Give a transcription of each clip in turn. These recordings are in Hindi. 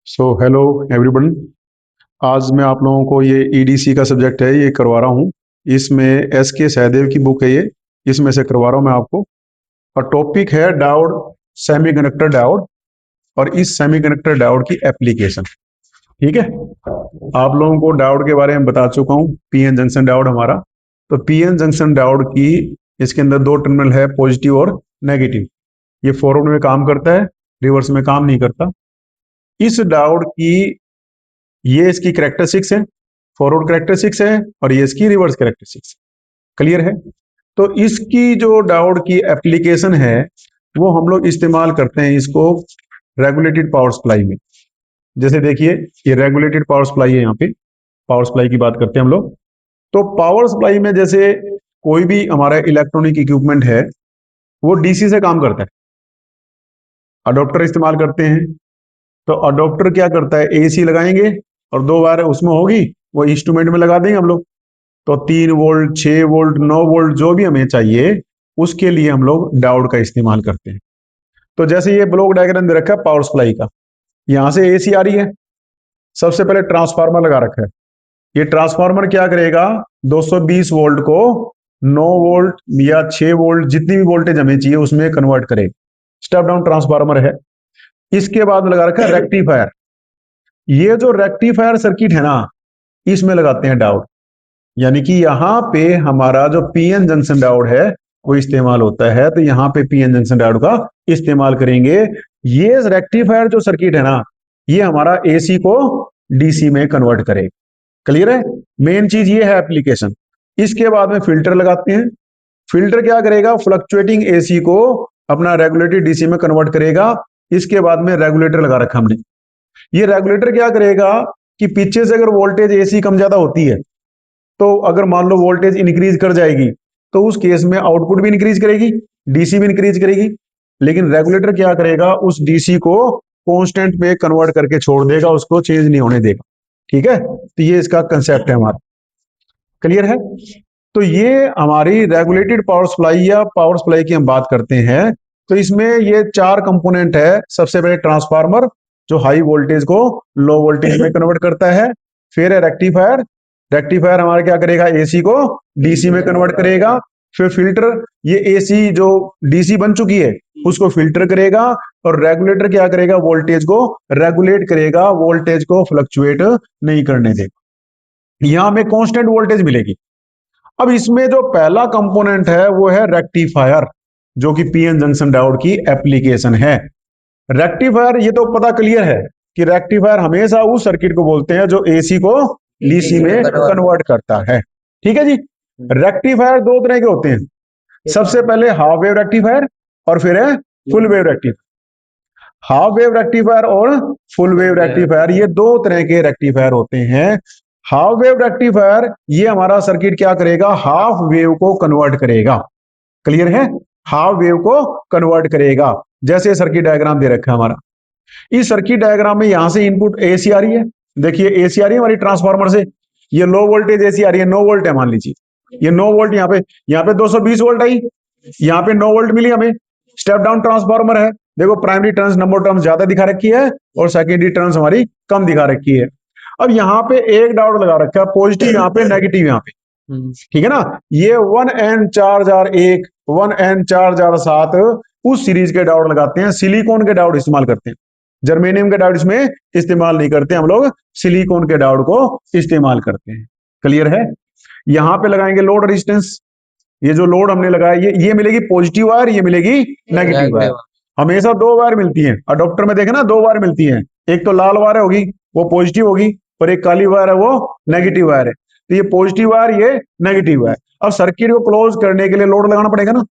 So hello everyone. आज मैं आप लोगों को ये ईडीसी का सब्जेक्ट है ये करवा रहा हूँ। इसमें एस के सहदेव की बुक है ये, इसमें से करवा रहा हूँ मैं आपको। और टॉपिक है डायोड, सेमीकंडक्टर डायोड, और इस सेमीकंडक्टर डायोड की एप्लीकेशन। ठीक है, आप लोगों को डायोड के बारे में बता चुका हूँ, पीएन जंक्शन डायोड हमारा। तो पीएन जंक्शन डायोड की इसके अंदर दो टर्मिनल है, पॉजिटिव और नेगेटिव। ये फॉरवर्ड में काम करता है, रिवर्स में काम नहीं करता। इस डायोड की ये इसकी कैरेक्टरिस्टिक्स है, फॉरवर्ड कैरेक्टरिस्टिक्स है, और ये इसकी रिवर्स कैरेक्टरिस्टिक्स। क्लियर है? तो इसकी जो डायोड की एप्लीकेशन है वो हम लोग इस्तेमाल करते हैं इसको रेगुलेटेड पावर सप्लाई में। जैसे देखिए, ये रेगुलेटेड पावर सप्लाई है, यहाँ पे पावर सप्लाई की बात करते हैं हम लोग। तो पावर सप्लाई में जैसे कोई भी हमारा इलेक्ट्रॉनिक इक्विपमेंट है वो डीसी से काम करता है। अडॉप्टर इस्तेमाल करते हैं, तो अडॉप्टर क्या करता है, एसी लगाएंगे और दो वायर उसमें होगी, वो इंस्ट्रूमेंट में लगा देंगे हम लोग। तो 3 वोल्ट, 6 वोल्ट, 9 वोल्ट जो भी हमें चाहिए उसके लिए हम लोग डायोड का इस्तेमाल करते हैं। तो जैसे ये ब्लॉक डायग्राम दे रखा है पावर सप्लाई का, यहां से एसी आ रही है। सबसे पहले ट्रांसफार्मर लगा रखा है। ये ट्रांसफार्मर क्या करेगा, 220 वोल्ट को 9 वोल्ट या 6 वोल्ट जितनी भी वोल्टेज हमें चाहिए उसमें कन्वर्ट करेगा। स्टेप डाउन ट्रांसफार्मर है। इसके बाद में लगा रखा है रेक्टिफायर। ये जो रेक्टिफायर सर्किट है ना, इसमें लगाते हैं डायोड। यानी कि यहाँ पे हमारा जो पीएन जंक्शन डायोड है वो इस्तेमाल होता है। तो यहाँ पे पीएन जंक्शन डायोड का इस्तेमाल करेंगे। ये रेक्टिफायर जो सर्किट है ना, ये हमारा एसी को डीसी में कन्वर्ट करेगा। क्लियर है? मेन चीज ये है एप्लीकेशन। इसके बाद में फिल्टर लगाते हैं। फिल्टर क्या करेगा, फ्लक्चुएटिंग एसी को अपना रेगुलेटेड डीसी में कन्वर्ट करेगा। इसके बाद में रेगुलेटर लगा रखा हमने। ये रेगुलेटर क्या करेगा कि पीछे से अगर वोल्टेज एसी कम ज्यादा होती है, तो अगर मान लो वोल्टेज इंक्रीज कर जाएगी तो उस केस में आउटपुट भी इंक्रीज करेगी, डीसी भी इंक्रीज करेगी। लेकिन रेगुलेटर क्या करेगा, उस डीसी को कांस्टेंट में कन्वर्ट करके छोड़ देगा, उसको चेंज नहीं होने देगा। ठीक है, तो ये इसका कंसेप्ट है हमारा। क्लियर है? तो ये हमारी रेगुलेटेड पावर सप्लाई या पावर सप्लाई की हम बात करते हैं। तो इसमें ये चार कंपोनेंट है। सबसे पहले ट्रांसफार्मर जो हाई वोल्टेज को लो वोल्टेज में कन्वर्ट करता है। फिर है रेक्टिफायर। रेक्टिफायर हमारा क्या करेगा, एसी को डीसी में कन्वर्ट करेगा। फिर फिल्टर, ये एसी जो डीसी बन चुकी है उसको फिल्टर करेगा। और रेगुलेटर क्या करेगा, वोल्टेज को रेगुलेट करेगा, वोल्टेज को फ्लक्चुएट नहीं करने देगा। यहां हमें कांस्टेंट वोल्टेज मिलेगी। अब इसमें जो पहला कंपोनेंट है वो है रेक्टिफायर, जो कि पीएन जंक्शन डायोड की एप्लीकेशन है। रेक्टिफायर, ये तो पता क्लियर है कि रेक्टिफायर हमेशा उस सर्किट को बोलते हैं जो एसी को डीसी में कन्वर्ट करता है। ठीक है जी। रेक्टिफायर दो तरह के होते हैं। सबसे पहले हाफ वेव रेक्टिफायर और फिर है full wave rectifier. Half wave rectifier और फुल वेव रेक्टिफायर, ये दो तरह के रेक्टिफायर होते हैं। हाफ वेव रेक्टिफायर ये हमारा सर्किट क्या करेगा, हाफ वेव को कन्वर्ट करेगा। क्लियर है? हाफ वेव को कन्वर्ट करेगा। जैसे सर्किट डायग्राम दे रखा है हमारा। इस सर्किट डायग्राम में यहां से इनपुट एसी आ रही है। देखिए एसी आ रही है हमारी ट्रांसफार्मर से। ये लो वोल्टेज एसी आ रही है, 9 वोल्ट है मान लीजिए। ये 9 वोल्ट यहाँ पे 220 वोल्ट आई, यहाँ पे 9 वोल्ट मिली हमें। स्टेप डाउन ट्रांसफार्मर है। देखो प्राइमरी टर्न्स, नंबर टर्म्स ज्यादा दिखा रखी है और सेकेंडरी टर्न्स हमारी कम दिखा रखी है। अब यहाँ पे एक डायोड लगा रखा है, पॉजिटिव यहाँ पे, नेगेटिव यहाँ पे। ठीक है ना? ये 1N4001, 1N4007 उस सीरीज के डायोड लगाते हैं। सिलिकॉन के डायोड इस्तेमाल करते हैं, जर्मेनियम के डायोड इसमें इस्तेमाल नहीं करते हम लोग, सिलिकॉन के डायोड को इस्तेमाल करते हैं। क्लियर है? यहां पे लगाएंगे लोड रेजिस्टेंस। ये जो लोड हमने लगाया ये मिलेगी पॉजिटिव वायर, ये मिलेगी नेगेटिव वायर। हमेशा दो वायर मिलती है अडॉप्टर में, देखे ना, दो वायर मिलती है। एक तो लाल वायर होगी वो पॉजिटिव होगी, और एक काली वायर है वो नेगेटिव वायर है। तो ये पॉजिटिव वायर, ये नेगेटिव वायर। अब सर्किट को क्लोज करने के लिए लोड लगाना पड़ेगा ना।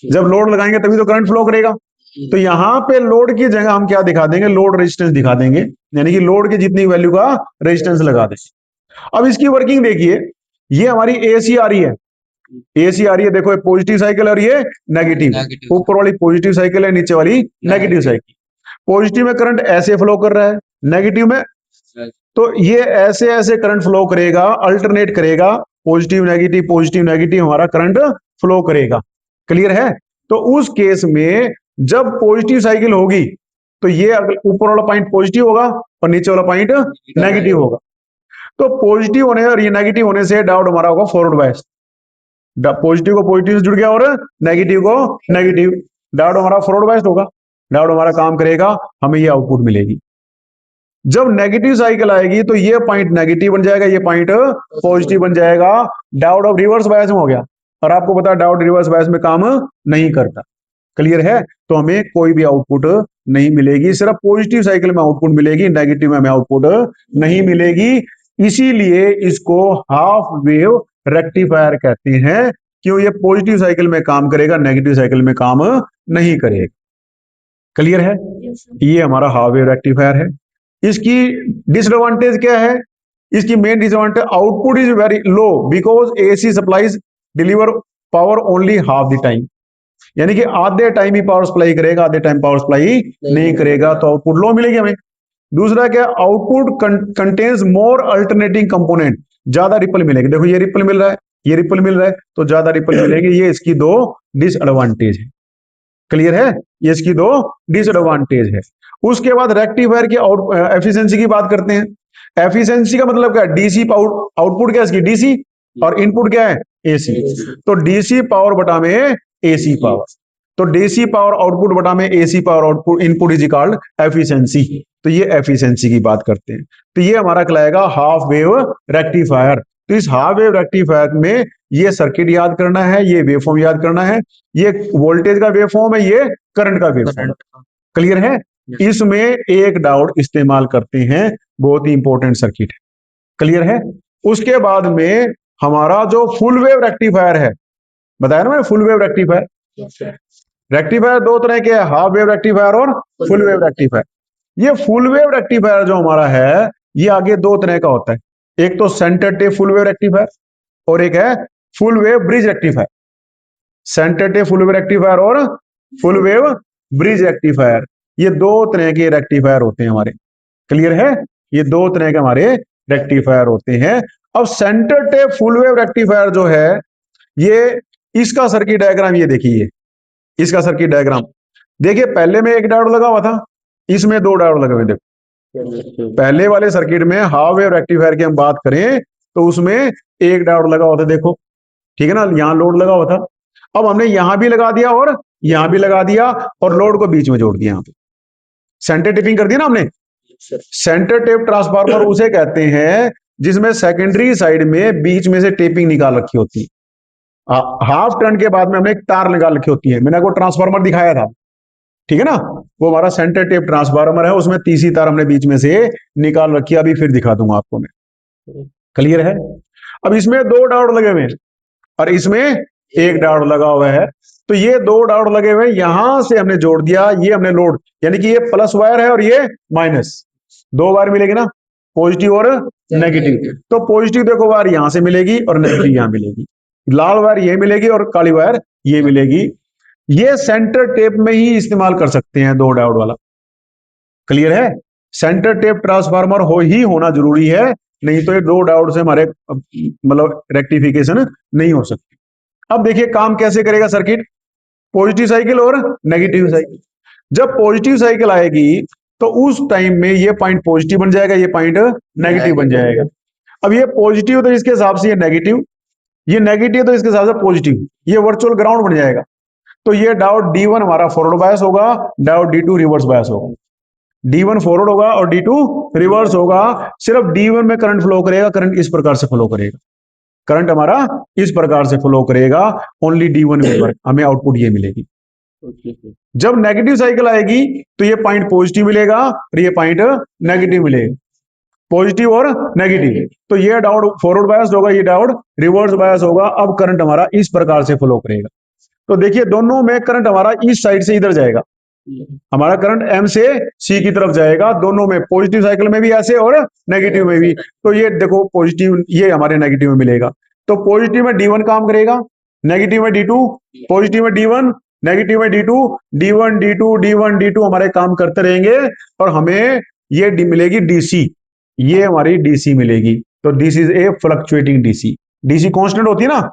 जब लोड लगाएंगे तभी तो करंट फ्लो करेगा। तो यहाँ पे लोड की जगह हम क्या दिखा देंगे, लोड रेजिस्टेंस दिखा देंगे। यानी कि लोड की जितनी वैल्यू का रेजिस्टेंस लगा देंगे। अब इसकी वर्किंग देखिए, ये हमारी एसी आ रही है, एसी आ रही है। देखो पॉजिटिव साइकिल और ये नेगेटिव। ऊपर वाली पॉजिटिव साइकिल है, नीचे वाली नेगेटिव साइकिल। पॉजिटिव में करंट ऐसे फ्लो कर रहा है, नेगेटिव में तो ये ऐसे ऐसे करंट फ्लो करेगा, अल्टरनेट करेगा। पॉजिटिव नेगेटिव हमारा करंट फ्लो करेगा। क्लियर है? तो उस केस में जब पॉजिटिव साइकिल होगी तो ये ऊपर वाला पॉइंट पॉजिटिव होगा और नीचे वाला पॉइंट नेगेटिव होगा। तो पॉजिटिव होने और ये नेगेटिव होने से डायोड हमारा होगा फॉरवर्ड बायस। पॉजिटिव को पॉजिटिव से जुड़ गया और नेगेटिव को नेगेटिव, डायोड हमारा फॉरवर्ड बायस्ड होगा। डायोड हमारा काम करेगा, हमें ये आउटपुट मिलेगी। जब नेगेटिव साइकिल आएगी तो ये पॉइंट नेगेटिव बन जाएगा, ये पॉइंट पॉजिटिव बन जाएगा। डायोड अब रिवर्स बायस में हो गया, और आपको पता है डायोड रिवर्स बायस में काम नहीं करता। क्लियर है? तो हमें कोई भी आउटपुट नहीं मिलेगी, सिर्फ पॉजिटिव साइकिल में आउटपुट मिलेगी, नेगेटिव में हमें आउटपुट नहीं मिलेगी। इसीलिए इसको हाफ वेव रेक्टिफायर कहते हैं, क्यों? ये पॉजिटिव साइकिल में काम करेगा, नेगेटिव साइकिल में काम नहीं करेगा। क्लियर है? ये हमारा हाफ वेव रेक्टिफायर है। इसकी डिसएडवांटेज क्या है? इसकी main disadvantage, output is very low because AC supplies deliver power only half the time, यानी कि आधे टाइम ही पावर सप्लाई करेगा, आधे टाइम पावर सप्लाई नहीं करेगा, तो आउटपुट लो मिलेगी हमें। दूसरा क्या, आउटपुट कंटेन्स मोर अल्टरनेटिंग कंपोनेंट, ज्यादा रिपल मिलेगी। देखो ये रिपल मिल रहा है, ये रिपल मिल रहा है, तो ज्यादा रिपल मिलेगी। ये इसकी दो डिसएडवांटेज है। क्लियर है? ये इसकी दो डिसएडवांटेज है। उसके बाद रेक्टिफायर की एफिशिएंसी की बात करते हैं। एफिशिएंसी का मतलब क्या है? डीसी आउटपुट क्या है इसकी? डीसी, और इनपुट क्या है? एसी। तो डीसी पावर बटा में एसी पावर, तो डीसी पावर आउटपुट बटा में AC power output input is equalled efficiency. तो ये एफिशिएंसी की बात करते हैं। तो ये हमारा कहलाएगा हाफ वेव रेक्टिफायर। तो इस हाफ वेव रेक्टिफायर में ये सर्किट याद करना है, ये वेवफॉर्म याद करना है, ये वोल्टेज का वेवफॉर्म है, ये करंट का वेवफॉर्म। क्लियर है? इसमें एक डायोड इस्तेमाल करते हैं, बहुत ही इंपॉर्टेंट सर्किट है। क्लियर है? उसके बाद में हमारा जो फुल वेव रेक्टिफायर है, बताया ना मैंने, फुल वेव रेक्टिफायर। रेक्टिफायर दो तरह के, हाफ वेव रेक्टिफायर और फुल वेव रेक्टिफायर। ये फुल वेव रेक्टिफायर जो हमारा है, ये आगे दो तरह का होता है। एक तो centre tap full wave rectifier, और एक है full wave bridge rectifier. Centre tap full wave rectifier और फुल वेव ब्रिज रेक्टिफायर, ये दो तरह के रेक्टिफायर होते हैं हमारे। क्लियर है? ये दो तरह के हमारे रेक्टिफायर होते हैं। अब centre tap full wave rectifier जो है, ये इसका सर्किट डायग्राम ये देखिए, इसका सर्किट डायग्राम देखिए। पहले में एक डायोड लगा हुआ था, इसमें दो डायोड लगे हुए। देखो पहले वाले सर्किट में हाफ वेव रेक्टिफायर की हम बात करें तो उसमें एक डायोड लगा हुआ था, देखो ठीक है ना, यहां लोड लगा हुआ था। अब हमने यहां भी लगा दिया और यहां भी लगा दिया, और लोड को बीच में जोड़ दिया, यहां पे सेंटर टेपिंग कर दी ना हमने। सेंटर टेप ट्रांसफार्मर उसे कहते हैं जिसमें सेकेंडरी साइड में बीच में से टेपिंग निकाल रखी होती है। हाफ टर्न के बाद में हमने एक तार निकाल रखी होती है, मैंने आपको ट्रांसफार्मर दिखाया था, ठीक है ना, वो हमारा सेंटर टेप ट्रांसफार्मर है, उसमें तीसरी तार हमने बीच में से निकाल रखी है, अभी फिर दिखा दूंगा आपको मैं। क्लियर है? अब इसमें दो डायोड लगे हुए हैं और इसमें एक डायोड लगा हुआ है, तो ये दो डायोड लगे हुए हैं, यहां से हमने जोड़ दिया, ये हमने लोड, यानी कि ये प्लस वायर है और ये माइनस, दो वायर मिलेगी ना, पॉजिटिव और नेगेटिव। तो पॉजिटिव देखो वायर यहां से मिलेगी और नेगेटिव यहां मिलेगी, लाल वायर ये मिलेगी और काली वायर ये मिलेगी। ये सेंटर टेप में ही इस्तेमाल कर सकते हैं, दो डायोड वाला। क्लियर है? सेंटर टेप ट्रांसफार्मर हो ही होना जरूरी है, नहीं तो ये दो डायोड से हमारे मतलब रेक्टिफिकेशन नहीं हो सकती। अब देखिए काम कैसे करेगा सर्किट, पॉजिटिव साइकिल और नेगेटिव साइकिल। जब पॉजिटिव साइकिल आएगी तो उस टाइम में ये पॉइंट पॉजिटिव बन जाएगा, ये पॉइंट नेगेटिव बन जाएगा। अब ये पॉजिटिव तो इसके हिसाब से ये नेगेटिव, ये नेगेटिव तो इसके हिसाब से पॉजिटिव, ये वर्चुअल ग्राउंड बन जाएगा। तो ये डायोड D1 हमारा फॉरवर्ड बायस होगा, डायोड D2 रिवर्स बायस होगा। D1 फॉरवर्ड होगा और D2 रिवर्स होगा। सिर्फ D1 में करंट फ्लो करेगा, करंट इस प्रकार से फ्लो करेगा, करंट हमारा इस प्रकार से फ्लो करेगा, ओनली D1 में हमें आउटपुट ये मिलेगी। जब नेगेटिव साइकिल आएगी तो ये पॉइंट पॉजिटिव मिलेगा और ये पॉइंट नेगेटिव मिलेगा, पॉजिटिव और नेगेटिव। तो ये डायोड फॉरवर्ड बायस होगा, ये डायोड रिवर्स बायस होगा। अब करंट हमारा इस प्रकार से फ्लो करेगा। तो देखिए दोनों में करंट हमारा इस साइड से इधर जाएगा, हमारा करंट M से C की तरफ जाएगा, दोनों में, पॉजिटिव साइकिल में भी ऐसे और नेगेटिव में भी। तो ये देखो पॉजिटिव, ये हमारे नेगेटिव में मिलेगा, तो पॉजिटिव में D1 काम करेगा, नेगेटिव में D2, पॉजिटिव में D1, नेगेटिव में D2, D1 D2 D1 D2 हमारे काम करते रहेंगे और हमें ये मिलेगी DC, ये हमारी DC मिलेगी। तो this is a fluctuating DC। DC constant होती है ना,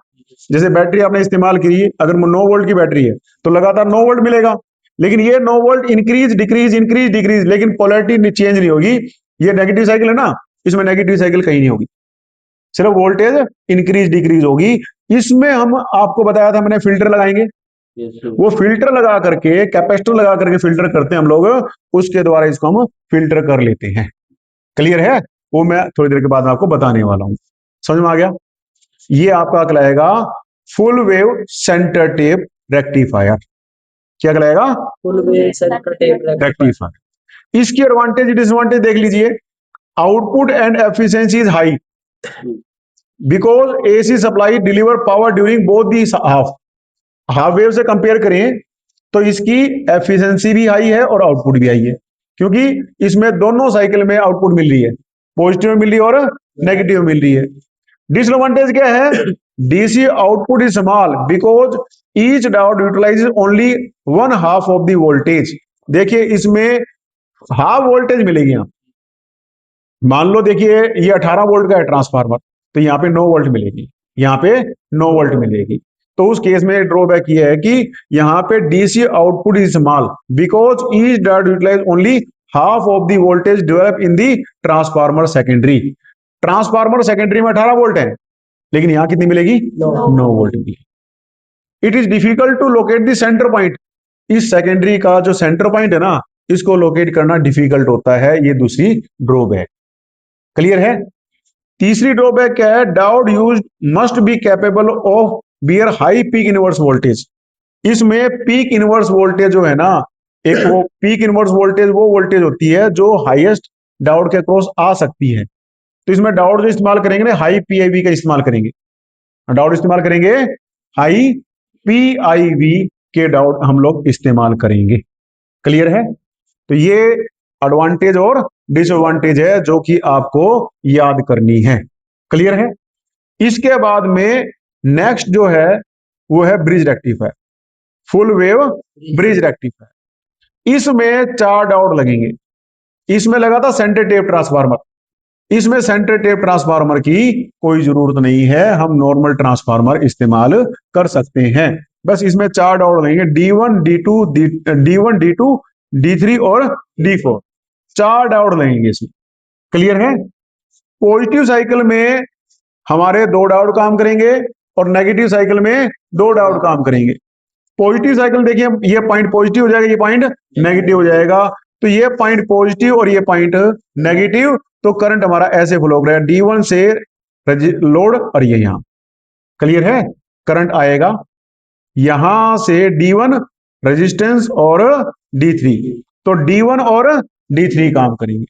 जैसे बैटरी आपने इस्तेमाल की, अगर 9 वोल्ट की बैटरी है तो लगातार 9 वोल्ट मिलेगा, लेकिन ये 9 volt increase decrease increase decrease, लेकिन पोलैरिटी चेंज नहीं होगी, ये नेगेटिव साइकिल है ना, इसमें नेगेटिव साइकिल कहीं नहीं होगी, सिर्फ वोल्टेज इंक्रीज डिक्रीज होगी। इसमें हम आपको बताया था मैंने फिल्टर लगाएंगे, वो फिल्टर लगा करके, कैपेसिटर लगा करके फिल्टर करते हैं हम लोग, उसके द्वारा इसको हम फिल्टर कर लेते हैं। क्लियर है? वो मैं थोड़ी देर के बाद आपको बताने वाला हूं। समझ में आ गया? ये आपका कहलाएगा full wave centre tap rectifier. क्या कहलाएगा? Full wave centre tap rectifier. इसकी एडवांटेज डिसएडवांटेज देख लीजिए। Output and efficiency is high because AC supply deliver power during both the half. Half wave से कंपेयर करें तो इसकी एफिशिएंसी भी हाई है और आउटपुट भी हाई है, क्योंकि इसमें दोनों साइकिल में आउटपुट मिल रही है, पॉजिटिव मिल रही है और नेगेटिव मिल रही है। डिसएडवांटेज क्या है? DC output is small because each diode utilises only one half of the voltage. देखिए इसमें हाफ वोल्टेज मिलेगी यहां। मान लो देखिए ये 18 वोल्ट का है ट्रांसफार्मर, तो यहाँ पे 9 वोल्ट मिलेगी, यहाँ पे 9 वोल्ट मिलेगी। तो उस केस में ड्रॉबैक ये है कि यहाँ पे DC output is small because each diode utilize only half of the voltage develop in the transformer secondary. Transformer secondary में 18 वोल्ट है, लेकिन यहां कितनी मिलेगी? 9 वोल्ट मिलेगी। It is difficult to locate the centre point. इस सेकेंडरी का जो सेंटर पॉइंट है ना, इसको लोकेट करना डिफिकल्ट होता है, ये दूसरी ड्रॉबैक। क्लियर है? तीसरी ड्रॉबैक क्या है? Diode use must be capable of bear high peak inverse voltage. इसमें पीक इनवर्स वोल्टेज जो है ना, एक वो पीक इनवर्स वोल्टेज वो वोल्टेज होती है जो हाईएस्ट डायोड के क्रॉस आ सकती है। तो इसमें डायोड जो इस्तेमाल करेंगे ना, हाई पीआईवी का इस्तेमाल करेंगे, डायोड इस्तेमाल करेंगे, हाई पीआईवी के डायोड हम लोग इस्तेमाल करेंगे। क्लियर है? तो ये एडवांटेज और डिसएडवांटेज है जो कि आपको याद करनी है। क्लियर है? इसके बाद में नेक्स्ट जो है वो है bridge rectifier, full wave bridge rectifier. इसमें 4 डायोड लगेंगे। इसमें लगा था सेंटर टेप ट्रांसफार्मर, इसमें सेंटर टेप ट्रांसफार्मर की कोई जरूरत नहीं है, हम नॉर्मल ट्रांसफार्मर इस्तेमाल कर सकते हैं। बस इसमें 4 डायोड लगेंगे, D1 D2 D3 और D4, 4 डायोड लगेंगे इसमें। क्लियर है? पॉजिटिव साइकिल में हमारे 2 डायोड काम करेंगे और नेगेटिव साइकिल में 2 डायोड काम करेंगे। पॉजिटिव साइकिल देखिए, ये पॉइंट पॉजिटिव हो जाएगा, ये पॉइंट नेगेटिव हो जाएगा, तो ये पॉइंट पॉजिटिव और ये पॉइंट नेगेटिव, तो करंट हमारा ऐसे फ्लो हो रहा है, D1 से लोड और ये यहां। क्लियर है? करंट आएगा यहां से D1 रेजिस्टेंस और D3, तो D1 और D3 काम करेंगे।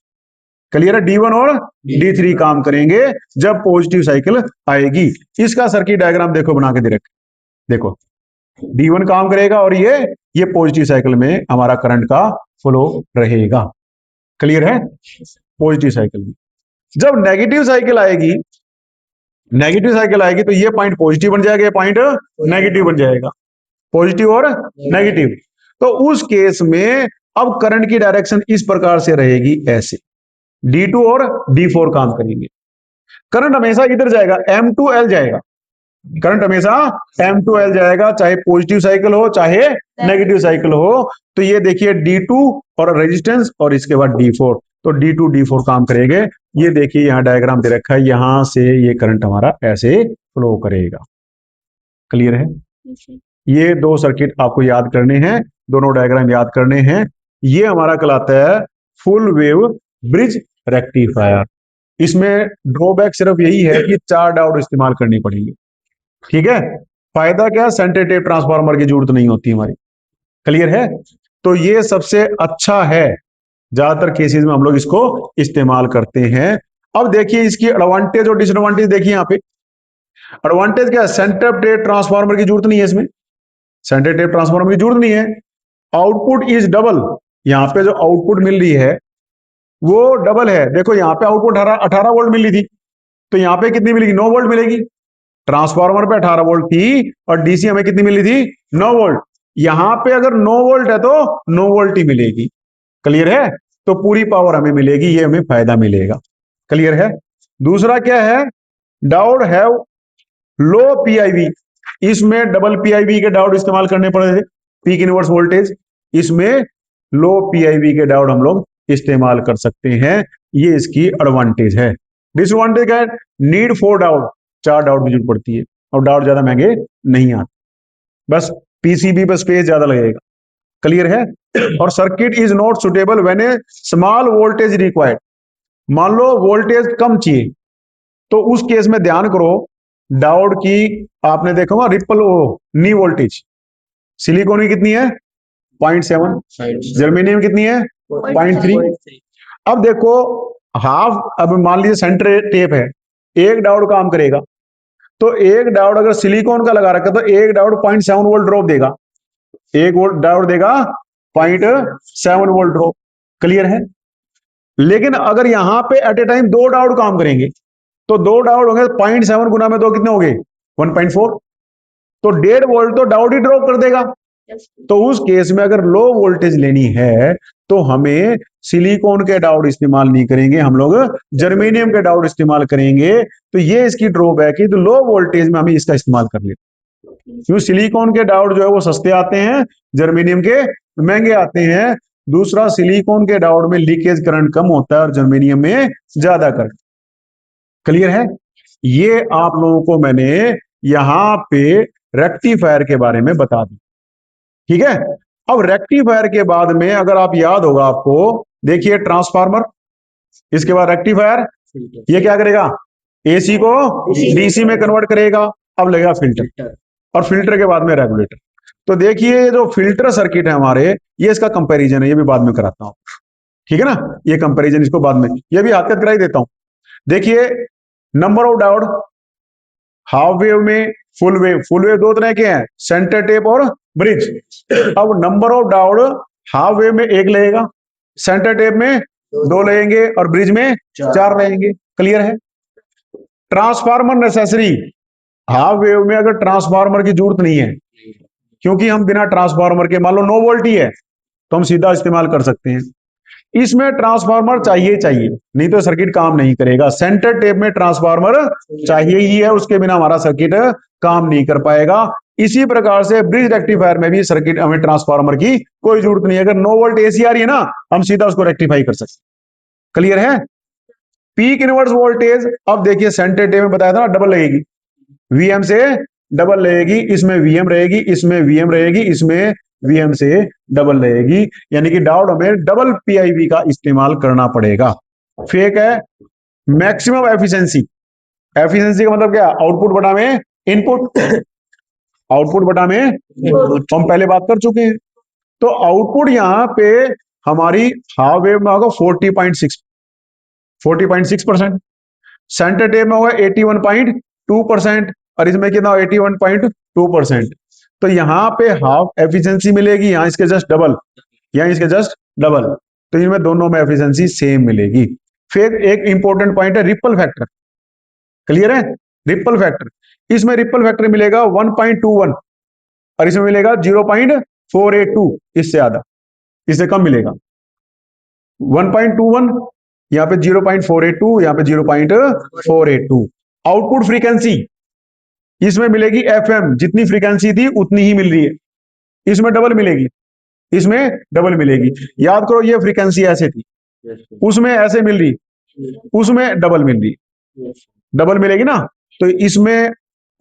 क्लियर है? D1 और D3 काम करेंगे जब पॉजिटिव साइकिल आएगी। इसका सर्किट डायग्राम देखो बना के दे रखे, देखो D1 काम करेगा और ये पॉजिटिव साइकिल में हमारा करंट का फ्लो रहेगा। क्लियर है? पॉजिटिव साइकिल में। जब नेगेटिव साइकिल आएगी तो ये पॉइंट पॉजिटिव बन जाएगा, ये पॉइंट नेगेटिव बन जाएगा, पॉजिटिव और नेगेटिव। तो उस केस में अब करंट की डायरेक्शन इस प्रकार से रहेगी, ऐसे D2 और D4 काम करेंगे। करंट हमेशा इधर जाएगा, M2L जाएगा, करंट हमेशा M2L जाएगा, चाहे पॉजिटिव साइकिल हो चाहे नेगेटिव साइकिल हो। तो ये देखिए D2 और रेजिस्टेंस और इसके बाद D4, तो D2 D4 काम करेंगे। ये देखिए यहां डायग्राम दे रखा है, यहां से ये करंट हमारा ऐसे फ्लो करेगा। क्लियर है? ये 2 सर्किट आपको याद करने हैं, दोनों डायग्राम याद करने हैं। ये हमारा कहलाता है फुल वेव ब्रिज रेक्टिफायर। इसमें ड्रॉबैक सिर्फ यही है कि 4 डायोड इस्तेमाल करनी पड़ेगी। ठीक है? फायदा क्या? सेंटर टेप ट्रांसफार्मर की जरूरत नहीं होती हमारी। क्लियर है? तो ये सबसे अच्छा है, ज्यादातर केसेस में हम लोग इसको इस्तेमाल करते हैं। अब देखिए इसकी एडवांटेज और डिसएडवांटेज देखिए यहां पे। एडवांटेज क्या है? सेंटर टेप ट्रांसफार्मर की जरूरत नहीं है इसमें, सेंटर टेप ट्रांसफार्मर की जरूरत नहीं है। आउटपुट इज डबल, यहां पे जो आउटपुट मिल रही है वो डबल है। देखो यहां पे आउटपुट 18 वोल्ट मिल रही थी, तो यहां पे कितनी मिलेगी? 9 वोल्ट मिलेगी। ट्रांसफार्मर पे 18 वोल्ट थी और डीसी हमें कितनी मिली थी? 9 वोल्ट। यहां पे अगर 9 वोल्ट है तो 9 वोल्ट ही मिलेगी। क्लियर है? तो पूरी पावर हमें मिलेगी, ये हमें फायदा मिलेगा। क्लियर है? दूसरा क्या है? डायोड हैव लो पीआईवी, इसमें डबल पीआईवी के डायोड इस्तेमाल करने पड़े थे, पीक इनवर्स वोल्टेज। इसमें लो पीआईवी के डायोड हम लोग इस्तेमाल कर सकते हैं, ये इसकी एडवांटेज है। डिसएडवांटेज क्या है? नीड फॉर डाउट, 4 डाउट की जरूरत पड़ती है और डाउट ज्यादा महंगे नहीं आते, बस पीसीबी पर स्पेस ज्यादा लगेगा। क्लियर है? और circuit is not suitable when A small voltage required. मान लो वोल्टेज कम चाहिए, तो उस केस में ध्यान करो, डायोड की आपने देखा होगा रिपल नी वोल्टेज सिलिकॉन की कितनी है? 0.7। जर्मेनियम कितनी है? 0.3। अब देखो हाफ, अब मान लीजिए सेंटर टेप है, एक डायोड काम करेगा, तो एक डायोड अगर सिलिकॉन का लगा रखा तो एक डायोड 0.7 वोल्ट ड्रॉप देगा, एक वोल्ट डायोड देगा 0.7 वोल्ट ड्रॉप। क्लियर है? लेकिन अगर यहां पे एट ए टाइम 2 डायोड काम करेंगे, तो 2 डायोड होंगे, 0.7 गुना में 2 कितने हो गए? 1.4। तो 1.5 वोल्ट तो डायोड ही ड्रॉप कर देगा। तो उस केस में अगर लो वोल्टेज लेनी है तो हमें सिलिकॉन के डायोड इस्तेमाल नहीं करेंगे, हम लोग जर्मेनियम के डायोड इस्तेमाल करेंगे। तो ये इसकी ड्रॉबैक है, तो लो वोल्टेज में हमें इसका इस्तेमाल कर लेते, क्यों? सिलिकॉन के डायोड जो है वो सस्ते आते हैं, जर्मेनियम के महंगे आते हैं। दूसरा, सिलिकॉन के डायोड में लीकेज करंट कम होता है और जर्मेनियम में ज्यादा करंट। क्लियर है? ये आप लोगों को मैंने यहां पे रेक्टिफायर के बारे में बता दी, ठीक है? अब रेक्टिफायर के बाद में अगर आप याद होगा आपको, देखिए ट्रांसफार्मर, इसके बाद रेक्टिफायर, ये क्या करेगा? एसी को डीसी में कन्वर्ट करेगा। अब लगेगा फिल्टर, और फिल्टर के बाद में रेगुलेटर। तो देखिए जो फिल्टर सर्किट है हमारे, ये इसका कंपैरिजन है, ये भी बाद में कराता हूं, ठीक है ना? ये कंपैरिजन इसको बाद में, ये भी हाथ करा ही देता हूं। देखिए number of diode, half wave में फुल वेव, फुल वेव 2 तरह के हैं, सेंटर टेप और ब्रिज। अब number of diode half wave में 1 लगेगा, सेंटर टेप में 2 लगेंगे और ब्रिज में 4 लगेंगे। क्लियर है? ट्रांसफार्मर नेसेसरी, हाफ वेव में अगर ट्रांसफार्मर की जरूरत नहीं है, क्योंकि हम बिना ट्रांसफार्मर के, मान लो 9 वोल्ट ही है, तो हम सीधा इस्तेमाल कर सकते हैं। इसमें ट्रांसफार्मर चाहिए चाहिए, नहीं तो सर्किट काम नहीं करेगा। सेंटर टेप में ट्रांसफार्मर चाहिए ही है, उसके बिना हमारा सर्किट काम नहीं कर पाएगा। इसी प्रकार से ब्रिज रेक्टिफायर में भी सर्किट, हमें ट्रांसफार्मर की कोई जरूरत नहीं है। अगर 9 वोल्ट एसी आ रही है ना, हम सीधा उसको रेक्टिफाई कर सकते हैं। क्लियर है? पीक इनवर्स वोल्टेज, अब देखिए सेंटर टेप में बताया था ना, डबल लगेगी, वीएम से डबल लगेगी, इसमें वीएम रहेगी, इसमें वीएम रहेगी, इसमें वीएम से डबल रहेगी, यानी कि डायोड हमें डबल पीआईवी का इस्तेमाल करना पड़ेगा। फेक है मैक्सिमम एफिशिएंसी, एफिशिएंसी का मतलब क्या? आउटपुट बटा में इनपुट, आउटपुट बटा में इनपुट, हम पहले बात कर चुके हैं। तो आउटपुट यहां पे हमारी हाफ वेव में होगा 40.6%, सेंटर टेप में होगा 81.2%, और इसमें कितना? 81.2%। तो यहां पे हाफ एफिशिएंसी मिलेगी, यहां इसके जस्ट डबल, यहां इसके जस्ट डबल, तो इनमें दोनों में एफिशिएंसी सेम मिलेगी। फिर एक इंपॉर्टेंट पॉइंट है रिपल फैक्टर। क्लियर है? रिपल फैक्टर, इसमें रिपल फैक्टर मिलेगा 1.21 और इसमें मिलेगा 0.482, इससे ज्यादा, इससे कम मिलेगा। 1.21, यहाँ पे 0.482, यहाँ पे 0.482। आउटपुट फ्रीक्वेंसी इसमें मिलेगी एफएम, जितनी फ्रीक्वेंसी थी उतनी ही मिल रही है, इसमें डबल मिलेगी, इसमें डबल मिलेगी। याद करो ये फ्रीक्वेंसी ऐसे थी, उसमें ऐसे मिल रही, उसमें डबल मिल रही, डबल मिलेगी ना, तो इसमें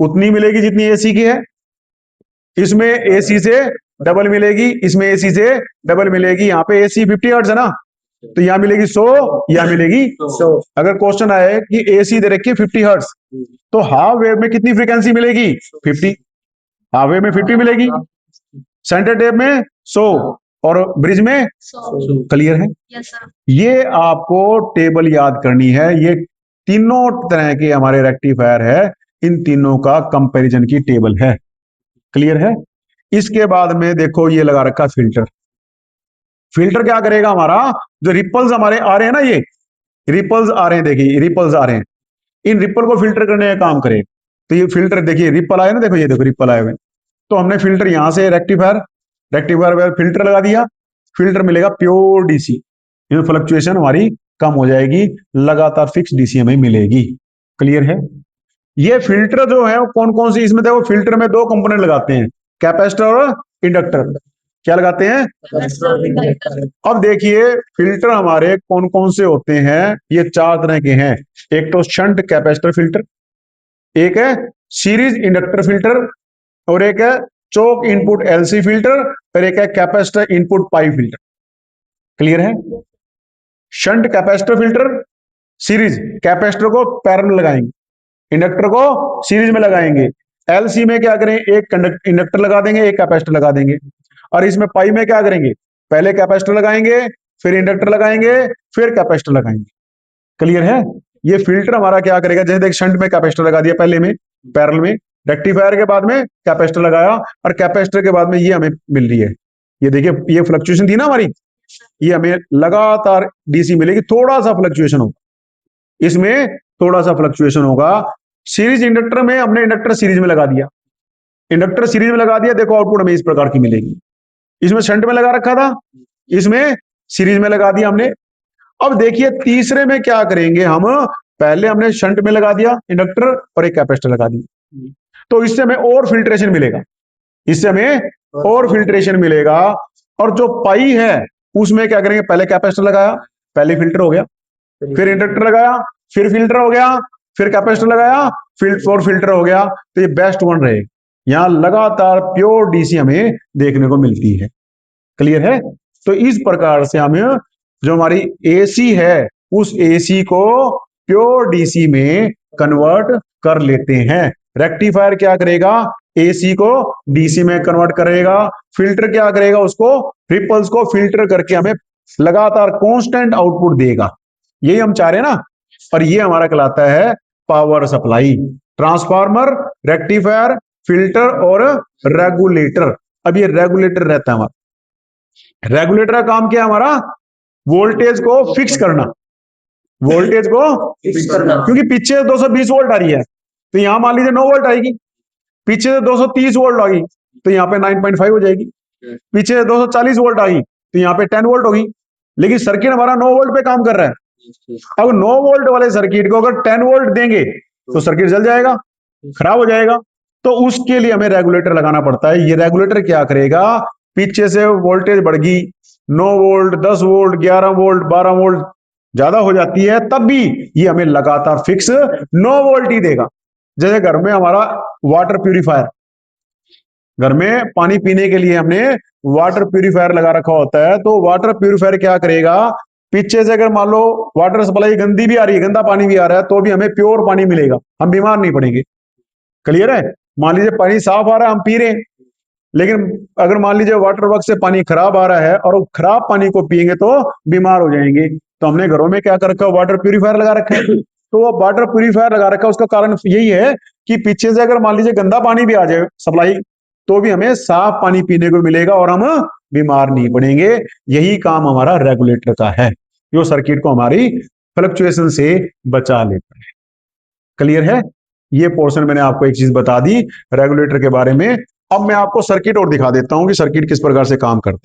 उतनी मिलेगी जितनी एसी की है, इसमें एसी से डबल मिलेगी, इसमें एसी से डबल मिलेगी। यहाँ पे एसी 50 हर्ट्ज है ना, तो यहां मिलेगी 100, यहां मिलेगी 100। अगर क्वेश्चन आए कि एसी दे रखी है 50 हर्ट्ज, तो हाफ वेव में कितनी फ्रीक्वेंसी मिलेगी? 50, हाफ वेव में 50 मिलेगी, सेंटर टेप में 100 और ब्रिज में 100। क्लियर है? ये आपको टेबल याद करनी है, ये तीनों तरह के हमारे रेक्टिफायर है, इन तीनों का कंपैरिजन की टेबल है। क्लियर है? इसके बाद में देखो ये लगा रखा फिल्टर। फिल्टर क्या करेगा? हमारा जो रिपल्स हमारे आ रहे हैं ना, ये रिपल्स आ रहे हैं, देखिए रिपल्स आ रहे हैं, इन रिपल को फिल्टर करने का काम करे। तो ये फिल्टर देखिए, रिपल आए ना, देखो ये देखो रिपल आए हुए, तो हमने फिल्टर यहां से रेक्टिफायर, रेक्टिफायर फिल्टर लगा दिया, फिल्टर मिलेगा प्योर डीसी, इसमें फ्लक्चुएशन हमारी कम हो जाएगी, लगातार फिक्स डीसी हमें मिलेगी। क्लियर है? ये फिल्टर जो है कौन कौन सी, इसमें देखो फिल्टर में 2 कंपोनेंट लगाते हैं, कैपेसिटर और इंडक्टर। क्या लगाते हैं? अब देखिए फिल्टर हमारे कौन कौन से होते हैं, ये 4 तरह के हैं। एक तो शंट कैपेसिटर फिल्टर, एक है सीरीज इंडक्टर फिल्टर, और एक है चोक इनपुट एलसी फिल्टर, और एक है कैपेसिटर इनपुट पाई फिल्टर। क्लियर है? Shunt capacitor filter, series capacitor को पैरेलल में लगाएंगे, इंडक्टर को सीरीज में लगाएंगे। एलसी में क्या करें, एक इंडक्टर लगा देंगे, एक कैपेसिटर लगा देंगे। और इसमें पाई में क्या करेंगे, पहले कैपेसिटर लगाएंगे, फिर इंडक्टर लगाएंगे, फिर कैपेसिटर लगाएंगे। क्लियर है? ये फिल्टर हमारा क्या करेगा, जैसे देख शंट में कैपेसिटर लगा दिया पहले में पैरेलल में, रेक्टिफायर के बाद में कैपेसिटर लगाया, और कैपेसिटर के बाद में ये हमें मिल रही है। ये देखिए ये फ्लक्चुएशन थी ना हमारी, ये हमें लगातार डीसी मिलेगी, थोड़ा सा फ्लक्चुएशन होगा इसमें, थोड़ा सा फ्लक्चुएशन होगा। सीरीज इंडक्टर में हमने इंडक्टर सीरीज में लगा दिया, इंडक्टर सीरीज में लगा दिया, देखो आउटपुट हमें इस प्रकार की मिलेगी। इसमें शंट में लगा रखा था, इसमें सीरीज में लगा दिया हमने। अब देखिए तीसरे में क्या करेंगे हम, पहले हमने शंट में लगा दिया इंडक्टर और एक कैपेसिटर लगा दिया, तो इससे हमें और फिल्ट्रेशन मिलेगा, इससे हमें और फिल्ट्रेशन मिलेगा। और जो पाई है उसमें क्या करेंगे, पहले कैपेसिटर लगाया, पहले फिल्टर हो गया, फिर इंडक्टर लगाया, फिर फिल्टर हो गया, फिर कैपेसिटर लगाया, फिर फिल्टर हो गया। तो ये बेस्ट वन रहे, यहां लगातार प्योर डीसी हमें देखने को मिलती है। क्लियर है? तो इस प्रकार से हम जो हमारी एसी है उस एसी को प्योर डीसी में कन्वर्ट कर लेते हैं। रेक्टिफायर क्या करेगा, एसी को डीसी में कन्वर्ट करेगा। फिल्टर क्या करेगा, उसको रिपल्स को फिल्टर करके हमें लगातार कांस्टेंट आउटपुट देगा। यही हम चाह रहे हैं ना। और ये हमारा कहलाता है power supply. Transformer, rectifier, filter और रेगुलेटर। अब ये रेगुलेटर रहता है हमारा, रेगुलेटर का काम क्या है हमारा, वोल्टेज को फिक्स करना, वोल्टेज को फिक्स करना। क्योंकि पीछे 220 वोल्ट आ रही है, तो यहां मान लीजिए 9 वोल्ट आएगी, पीछे से 230 वोल्ट आ गई तो यहाँ पे 9.5 हो जाएगी, पीछे से 240 वोल्ट आ गई तो यहाँ पे 10 वोल्ट होगी। लेकिन सर्किट हमारा 9 वोल्ट पे काम कर रहा है। अब 9 वोल्ट वाले सर्किट को अगर 10 वोल्ट देंगे तो सर्किट जल जाएगा, खराब हो जाएगा। तो उसके लिए हमें रेगुलेटर लगाना पड़ता है। ये रेगुलेटर क्या करेगा, पीछे से वोल्टेज बढ़ गई, 9 वोल्ट, 10 वोल्ट, 11 वोल्ट, 12 वोल्ट ज्यादा हो जाती है, तब भी ये हमें लगातार फिक्स 9 वोल्ट ही देगा। जैसे घर में हमारा वाटर प्यूरिफायर, घर में पानी पीने के लिए हमने वाटर प्यूरिफायर लगा रखा होता है, तो वाटर प्यूरिफायर क्या करेगा, पीछे से अगर मान लो वाटर सप्लाई गंदी भी आ रही है, गंदा पानी भी आ रहा है, तो भी हमें प्योर पानी मिलेगा, हम बीमार नहीं पड़ेंगे। क्लियर है? मान लीजिए पानी साफ आ रहा है, हम पी रहे हैं, लेकिन अगर मान लीजिए वाटर वर्क से पानी खराब आ रहा है और वो खराब पानी को पिएंगे तो बीमार हो जाएंगे। तो हमने घरों में क्या कर रखा है, वाटर प्यूरिफायर लगा रखा है। तो वो वाटर प्यूरिफायर लगा रखा है, उसका कारण यही है कि पीछे से अगर मान लीजिए गंदा पानी भी आ जाए सप्लाई, तो भी हमें साफ पानी पीने को मिलेगा और हम बीमार नहीं पड़ेंगे। यही काम हमारा रेगुलेटर का है, जो सर्किट को हमारी फ्लक्चुएशन से बचा लेता है। क्लियर है? ये पोर्शन मैंने आपको एक चीज बता दी रेगुलेटर के बारे में। अब मैं आपको सर्किट और दिखा देता हूं कि सर्किट किस प्रकार से काम करता है।